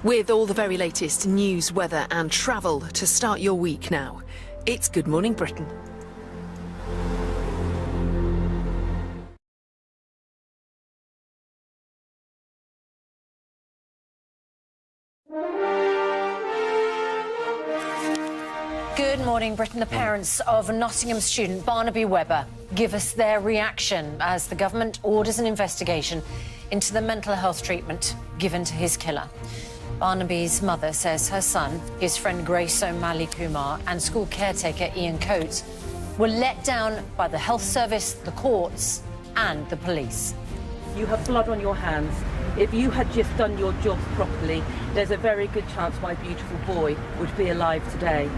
With all the very latest news, weather and travel to start your week now. It's Good Morning Britain. Good morning, Britain. The parents of Nottingham student Barnaby Webber give us their reaction as the government orders an investigation into the mental health treatment given to his killer. Barnaby's mother says her son, his friend Grace O'Malley Kumar and school caretaker Ian Coates were let down by the health service, the courts and the police. You have blood on your hands. If you had just done your job properly, there's a very good chance my beautiful boy would be alive today.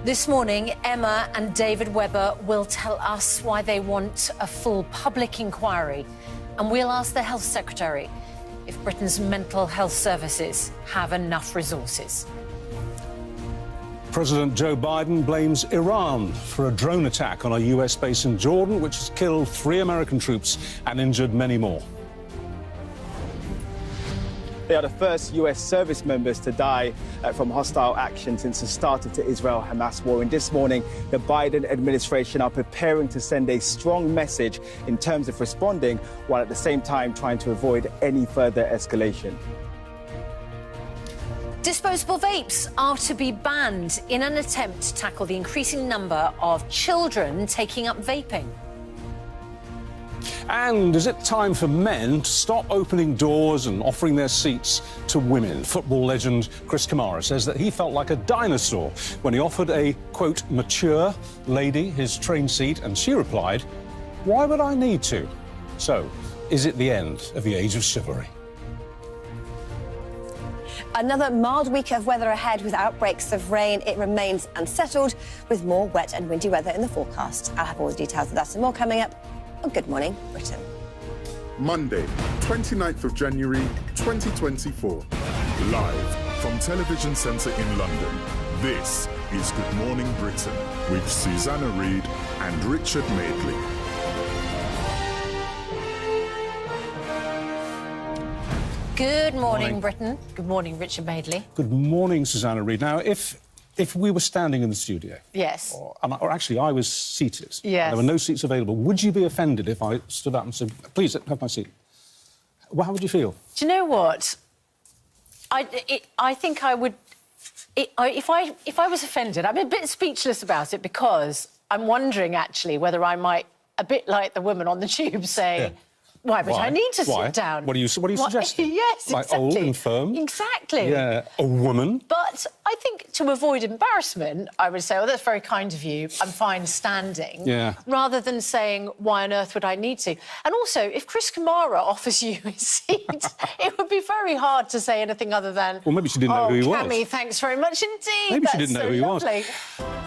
This morning, Emma and David Webber will tell us why they want a full public inquiry, and we'll ask the Health Secretary if Britain's mental health services have enough resources. President Joe Biden blames Iran for a drone attack on a US base in Jordan, which has killed 3 American troops and injured many more. They are the first US service members to die from hostile action since the start of the Israel-Hamas war. And this morning, the Biden administration are preparing to send a strong message in terms of responding, while at the same time trying to avoid any further escalation. Disposable vapes are to be banned in an attempt to tackle the increasing number of children taking up vaping. And is it time for men to stop opening doors and offering their seats to women? Football legend Chris Kamara says that he felt like a dinosaur when he offered a, quote, mature lady his train seat, and she replied, "Why would I need to?" So, is it the end of the age of chivalry? Another mild week of weather ahead with outbreaks of rain. It remains unsettled with more wet and windy weather in the forecast. I'll have all the details of that and more coming up on Good Morning Britain. Monday, 29th of January 2024. Live from Television Centre in London, this is Good Morning Britain with Susanna Reid and Richard Madeley. Good morning, Britain. Good morning, Richard Madeley. Good morning, Susanna Reid. Now, if we were standing in the studio... Yes. Or actually, I was seated... Yes. There were no seats available. Would you be offended if I stood up and said, "Please, have my seat"? Well, how would you feel? Do you know what? I think I would... If I was offended, I'm a bit speechless about it, because I'm wondering, actually, whether I might, a bit like the woman on the tube, say... Yeah. Why would I need to sit down? What are you suggesting? Yes, like exactly. Old and firm? Exactly. Yeah, a woman. But I think to avoid embarrassment, I would say, "Oh, that's very kind of you. I'm fine standing." Yeah. Rather than saying, "Why on earth would I need to?" And also, if Chris Kamara offers you his seat, it would be very hard to say anything other than... Well, maybe she didn't know who he was. Cammy, thanks very much indeed. Maybe she That's didn't know so who he lovely. was.